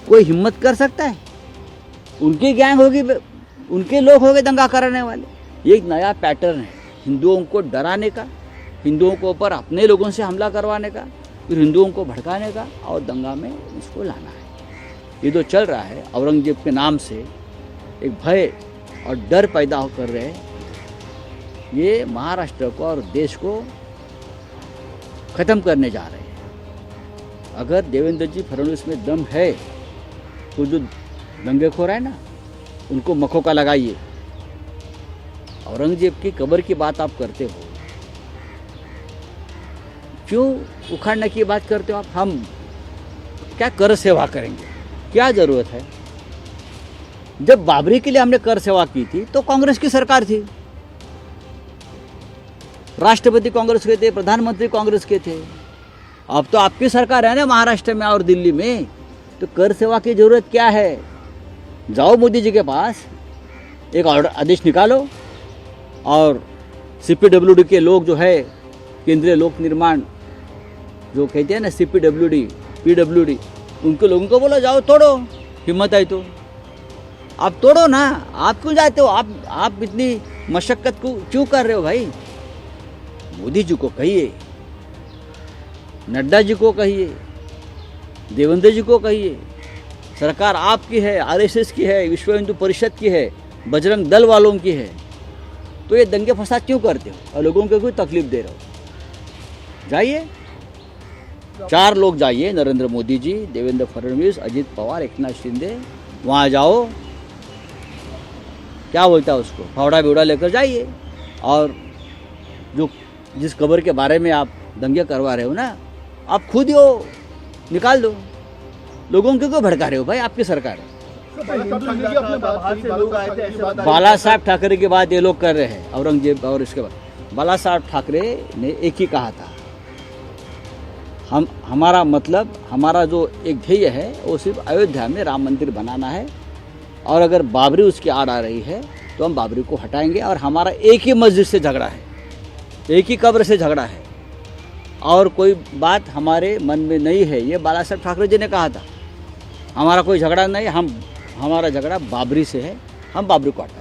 कोई हिम्मत कर सकता है? उनकी गैंग होगी, उनके लोग होंगे दंगा कराने वाले। ये एक नया पैटर्न है हिंदुओं को डराने का, हिंदुओं के ऊपर अपने लोगों से हमला करवाने का, फिर हिंदुओं को भड़काने का और दंगा में इसको लाना है। ये जो चल रहा है औरंगजेब के नाम से एक भय और डर पैदा कर रहे हैं, ये महाराष्ट्र को और देश को ख़त्म करने जा रहे हैं। अगर देवेंद्र जी फडणवीस में दम है तो जो दंगेखोर है ना, उनको मखौका लगाइए। औरंगजेब की कब्र की बात आप करते हो, क्यों उखाड़ने की बात करते हो आप? हम क्या कर सेवा करेंगे? क्या ज़रूरत है? जब बाबरी के लिए हमने कर सेवा की थी तो कांग्रेस की सरकार थी, राष्ट्रपति कांग्रेस के थे, प्रधानमंत्री कांग्रेस के थे। अब तो आपकी सरकार है ना महाराष्ट्र में और दिल्ली में, तो कर सेवा की ज़रूरत क्या है? जाओ मोदी जी के पास, एक ऑर्डर आदेश निकालो और CPWD के लोग जो है, केंद्रीय लोक निर्माण जो कहते हैं ना, CPWD PWD, उनके लोगों को बोलो जाओ तोड़ो, हिम्मत है तो आप तोड़ो ना। आप क्यों जाते हो? आप इतनी मशक्क़त को क्यों कर रहे हो भाई? मोदी जी को कहिए, नड्डा जी को कहिए, देवेंद्र जी को कहिए, सरकार आपकी है, RSS की है, विश्व हिंदू परिषद की है, बजरंग दल वालों की है, तो ये दंगे फसाद क्यों करते हो और लोगों को क्यों तकलीफ दे रहे हो? जाइए, 4 लोग जाइए, नरेंद्र मोदी जी, देवेंद्र फडणवीस, अजित पवार, एकनाथ शिंदे, वहाँ जाओ, क्या बोलता है उसको, फावड़ा बिवड़ा लेकर जाइए और जो जिस खबर के बारे में आप दंगे करवा रहे हो ना, आप खुद ही हो, निकाल दो। लोगों को क्यों भड़का रहे हो भाई? आपकी सरकार है। बाला साहब ठाकरे की बात ये लोग कर रहे हैं, औरंगजेब और इसके बाद बाला साहब ठाकरे ने एक ही कहा था, हमारा मतलब, हमारा जो एक ध्येय है वो सिर्फ अयोध्या में राम मंदिर बनाना है, और अगर बाबरी उसकी आड़ आ रही है तो हम बाबरी को हटाएंगे। और हमारा एक ही मस्जिद से झगड़ा है, एक ही कब्र से झगड़ा है, और कोई बात हमारे मन में नहीं है। ये बाला साहब ठाकरे जी ने कहा था, हमारा कोई झगड़ा नहीं, हमारा झगड़ा बाबरी से है, हम बाबरी को हटाएंगे।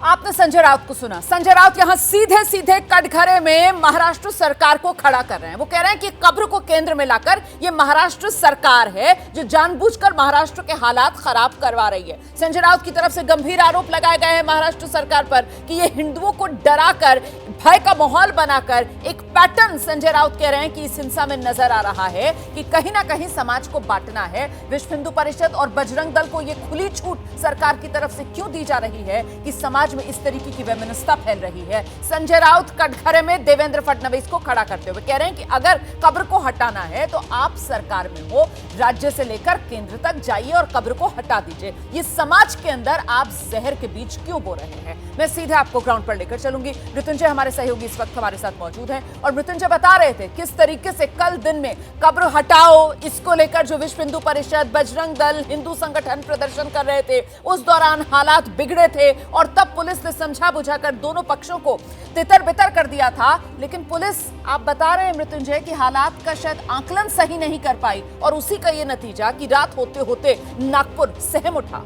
आपने संजय राउत को सुना। संजय राउत यहां सीधे सीधे कटघरे में महाराष्ट्र सरकार को खड़ा कर रहे हैं। वो कह रहे हैं कि कब्र को केंद्र में लाकर ये महाराष्ट्र सरकार है जो जानबूझकर महाराष्ट्र के हालात खराब करवा रही है। संजय राउत की तरफ से गंभीर आरोप लगाए गए हैं महाराष्ट्र सरकार पर कि ये हिंदुओं को डराकर, भय का माहौल बनाकर एक पैटर्न संजय राउत कह रहे हैं कि इस हिंसा में नजर आ रहा है कि कहीं ना कहीं समाज को बांटना है। विश्व हिंदू परिषद और बजरंग दल को ये खुली छूट सरकार की तरफ से क्यों दी जा रही है कि समाज में इस तरीके की वैमनस्यता फैल रही है? संजय राउत कटघरे में देवेंद्र फडणवीस को खड़ा करते हुए कह रहे हैं कि अगर कब्र को हटाना है तो आप सरकार में हो, राज्य से लेकर केंद्र तक जाइए और कब्र को हटा दीजिए। ये समाज के अंदर आप जहर के बीच क्यों बो रहे हैं? मैं सीधे आपको ग्राउंड पर लेकर चलूंगी। मृत्युंजय हमारे सहयोगी इस वक्त हमारे साथ मौजूद हैं और मृत्युंजय बता रहे थे किस तरीके से कल दिन में कब्र हटाओ इसको लेकर जो विश्व हिंदू परिषद, बजरंग दल, हिंदू संगठन प्रदर्शन कर रहे थे, उस दौरान हालात बिगड़े थे और तब पुलिस ने समझा बुझाकर दोनों पक्षों को तितर बितर कर दिया था। लेकिन पुलिस, आप बता रहे हैं मृत्युंजय, कि हालात का शायद आकलन सही नहीं कर पाई और उसी का ये नतीजा कि रात होते होते नागपुर सहम उठा।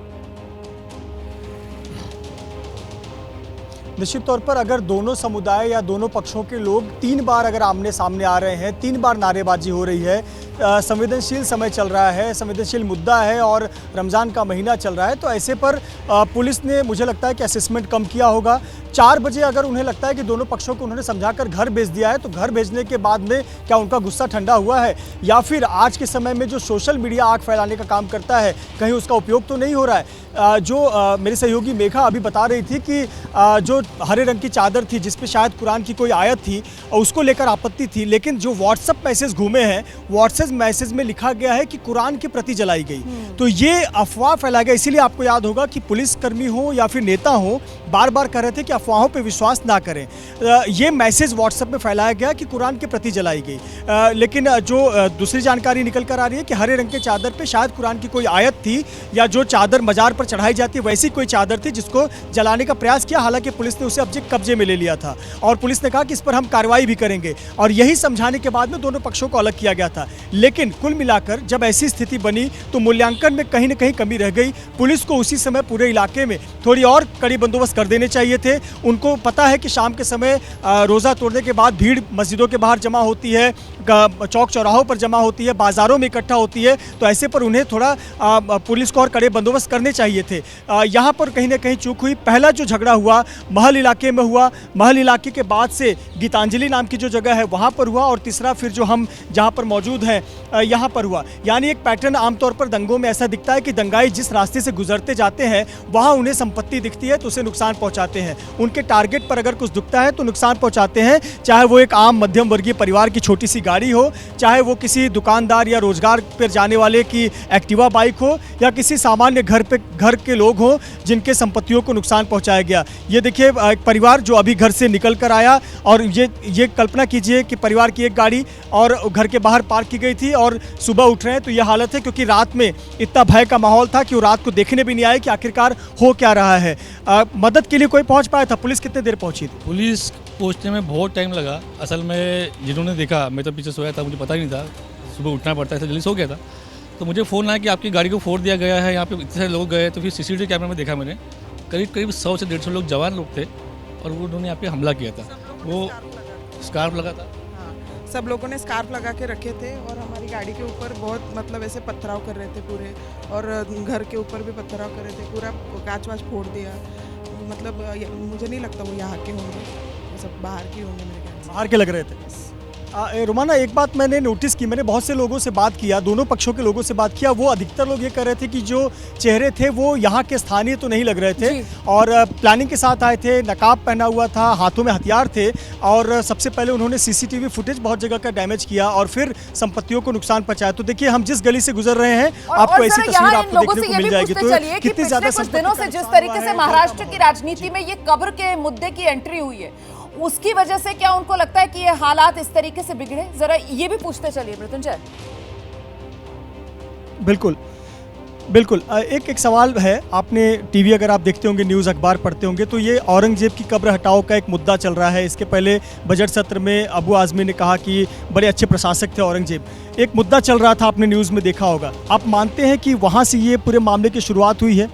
निश्चित तौर पर अगर दोनों समुदाय या दोनों पक्षों के लोग 3 बार अगर आमने सामने आ रहे हैं, 3 बार नारेबाजी हो रही है, संवेदनशील समय चल रहा है, संवेदनशील मुद्दा है और रमज़ान का महीना चल रहा है, तो ऐसे पर पुलिस ने, मुझे लगता है कि असेसमेंट कम किया होगा। 4 बजे अगर उन्हें लगता है कि दोनों पक्षों को उन्होंने समझाकर घर भेज दिया है, तो घर भेजने के बाद में क्या उनका गुस्सा ठंडा हुआ है, या फिर आज के समय में जो सोशल मीडिया आग फैलाने का काम करता है, कहीं उसका उपयोग तो नहीं हो रहा है? मेरे सहयोगी मेघा अभी बता रही थी कि जो हरे रंग की चादर थी जिस पे शायद कुरान की कोई आयत थी, उसको लेकर आपत्ति थी, लेकिन जो व्हाट्सएप मैसेज घूमे हैं, व्हाट्सएप मैसेज में लिखा गया है कि कुरान की प्रति जलाई गई। तो ये अफवाह फैला गया। इसीलिए आपको याद होगा कि पुलिसकर्मी हो या फिर नेता हो, बार बार कह रहे थे कि अफवाहों पे विश्वास ना करें। ये मैसेज व्हाट्सएप में फैलाया गया कि कुरान की प्रति जलाई गई, लेकिन जो दूसरी जानकारी निकल कर आ रही है कि हरे रंग के चादर पे शायद कुरान की कोई आयत थी, या जो चादर मजार पर चढ़ाई जाती है वैसी कोई चादर थी जिसको जलाने का प्रयास किया। हालांकि पुलिस ने उसे अब कब्जे में ले लिया था और पुलिस ने कहा कि इस पर हम कार्रवाई भी करेंगे, और यही समझाने के बाद में दोनों पक्षों को अलग किया गया था। लेकिन कुल मिलाकर जब ऐसी स्थिति बनी तो मूल्यांकन में कहीं न कहीं कमी रह गई। पुलिस को उसी समय पूरे इलाके में थोड़ी और कड़ी बंदोबस्त कर देने चाहिए थे। उनको पता है कि शाम के समय रोज़ा तोड़ने के बाद भीड़ मस्जिदों के बाहर जमा होती है, चौक चौराहों पर जमा होती है, बाज़ारों में इकट्ठा होती है, तो ऐसे पर उन्हें थोड़ा पुलिस को और कड़े बंदोबस्त करने चाहिए थे। यहाँ पर कहीं ना कहीं चूक हुई। पहला जो झगड़ा हुआ महल इलाके में हुआ, महल इलाके के बाद से गीतांजलि नाम की जो जगह है वहाँ पर हुआ, और तीसरा फिर जो हम जहाँ पर मौजूद हैं यहाँ पर हुआ। यानी एक पैटर्न आमतौर पर दंगों में ऐसा दिखता है कि दंगाई जिस रास्ते से गुजरते जाते हैं वहाँ उन्हें संपत्ति दिखती है तो उसे नुकसान पहुँचाते हैं। उनके टारगेट पर अगर कुछ दिखता है तो नुकसान पहुँचाते हैं, चाहे वो एक आम मध्यम वर्गीय परिवार की छोटी सी गाड़ी हो, चाहे वो किसी दुकानदार या रोजगार पर जाने वाले की एक्टिवा बाइक हो, या किसी सामान्य घर के लोग हों जिनके संपत्तियों को नुकसान पहुंचाया गया। ये देखिए एक परिवार जो अभी घर से निकल कर आया, और ये कल्पना कीजिए कि परिवार की एक गाड़ी और घर के बाहर पार्क की गई थी और सुबह उठ रहे हैं तो ये हालत है, क्योंकि रात में इतना भय का माहौल था कि वो रात को देखने भी नहीं आए कि आखिरकार हो क्या रहा है। मदद के लिए कोई पहुंच पाया था? पुलिस कितने देर पहुंची थी? पुलिस पहुंचने में बहुत टाइम लगा। असल में जिन्होंने देखा, मैं तो पीछे सोया था, मुझे पता ही नहीं था, सुबह उठना पड़ता है, जल्दी सो गया था, तो मुझे फ़ोन आया कि आपकी गाड़ी को फोड़ दिया गया है, यहाँ पे इतने सारे लोग गए। तो फिर सीसीटीवी कैमरे में देखा मैंने, करीब 100 से 150 लोग जवान लोग थे, और वो उन्होंने यहाँ पे हमला किया था। वो स्कार्फ लगा था, सब लोगों ने स्कार्फ लगा के रखे थे, और हमारी गाड़ी के ऊपर बहुत मतलब ऐसे पथराव कर रहे थे पूरे, और घर के ऊपर भी पथराव कर रहे थे, पूरा कांच वाच फोड़ दिया। मतलब मुझे नहीं लगता वो यहाँ के होंगे, वो सब बाहर के होंगे मेरे ख्याल से। बाहर के लग रहे थे। रोमाना, एक बात मैंने नोटिस की, मैंने बहुत से लोगों से बात किया, दोनों पक्षों के लोगों से बात किया, वो अधिकतर लोग ये कह रहे थे कि जो चेहरे थे वो यहाँ के स्थानीय तो नहीं लग रहे थे, और प्लानिंग के साथ आए थे, नकाब पहना हुआ था, हाथों में हथियार थे, और सबसे पहले उन्होंने सीसीटीवी फुटेज बहुत जगह का डैमेज किया और फिर संपत्तियों को नुकसान पहुंचाया। तो देखिए, हम जिस गली से गुजर रहे हैं आपको ऐसी तस्वीर आपको देखने को मिल जाएगी। तो कितनी ज्यादा दिनों से जिस तरीके से महाराष्ट्र की राजनीति में ये कब्र के मुद्दे की एंट्री हुई है, उसकी वजह से क्या उनको लगता है कि ये हालात इस तरीके से बिगड़े? जरा ये भी पूछते चलिए मृत्युंजय। बिल्कुल बिल्कुल। एक सवाल है, आपने टीवी अगर आप देखते होंगे, न्यूज़ अखबार पढ़ते होंगे, तो ये औरंगजेब की कब्र हटाओ का एक मुद्दा चल रहा है। इसके पहले बजट सत्र में अबू आज़मी ने कहा कि बड़े अच्छे प्रशासक थे औरंगजेब, एक मुद्दा चल रहा था, आपने न्यूज़ में देखा होगा। आप मानते हैं कि वहाँ से ये पूरे मामले की शुरुआत हुई है?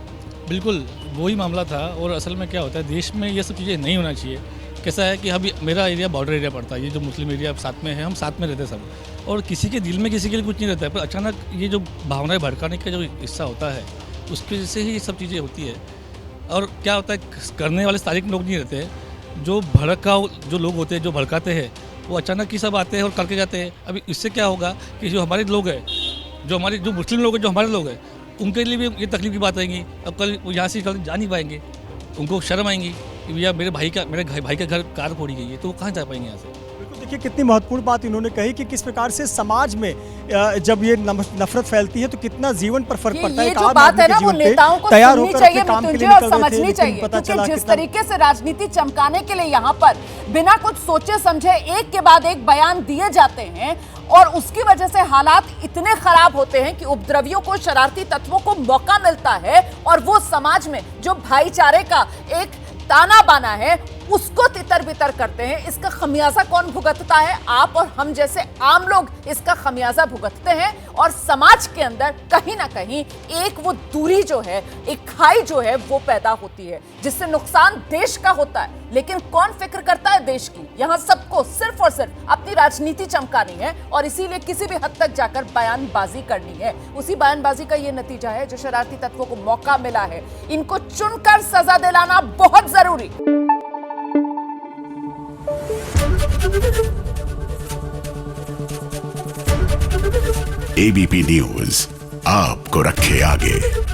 बिल्कुल वही मामला था। और असल में क्या होता है, देश में ये सब चीज़ें नहीं होना चाहिए। कैसा है कि अभी मेरा एरिया बॉर्डर एरिया पड़ता है, ये जो मुस्लिम एरिया साथ में है, हम साथ में रहते हैं सब, और किसी के दिल में किसी के लिए कुछ नहीं रहता है, पर अचानक ये जो भावनाएं भड़काने का जो हिस्सा होता है उसकी वजह से ही ये सब चीज़ें होती है। और क्या होता है, करने वाले तारीख लोग नहीं रहते हैं, जो जो लोग होते हैं, जो भड़काते हैं, वो अचानक ही सब आते हैं और करके जाते हैं। अभी इससे क्या होगा कि जो हमारे लोग हैं, जो मुस्लिम लोग हैं, जो हमारे लोग हैं, उनके लिए भी ये तकलीफ की बात आएंगी। अब कल वो यहाँ से कल जा नहीं पाएंगे, उनको शर्म आएंगी कि भैया मेरे भाई का घर कार फोड़ी गई है, तो वो कहाँ जा पाएंगे यहाँ से। बिल्कुल, देखिए कितनी महत्वपूर्ण बात इन्होंने कही कि किस प्रकार से समाज में जब ये नफरत फैलती है तो कितना जीवन पर फर्क पड़ता है। ये जो बात है ना, वो नेताओं को सुननी चाहिए मृत्युंजय, और समझनी चाहिए, क्योंकि जिस तरीके से राजनीति चमकाने के लिए यहाँ पर बिना कुछ सोचे समझे एक के बाद एक बयान दिए जाते हैं, और उसकी वजह से हालात इतने खराब होते हैं कि उपद्रवियों को, शरारती तत्वों को मौका मिलता है, और वो समाज में जो भाईचारे का एक ताना बाना है उसको तितर बितर करते हैं। इसका खमियाजा कौन भुगतता है? आप और हम जैसे आम लोग इसका खमियाजा भुगतते हैं, और समाज के अंदर कहीं ना कहीं एक वो दूरी जो है, एक खाई जो है वो पैदा होती है, जिससे नुकसान देश का होता है। लेकिन कौन फिक्र करता है देश की? यहाँ सबको सिर्फ और सिर्फ अपनी राजनीति चमकानी है, और इसीलिए किसी भी हद तक जाकर बयानबाजी करनी है। उसी बयानबाजी का ये नतीजा है जो शरारती तत्वों को मौका मिला है। इनको चुनकर सजा दिलाना बहुत जरूरी। एबीपी न्यूज आपको रखे आगे।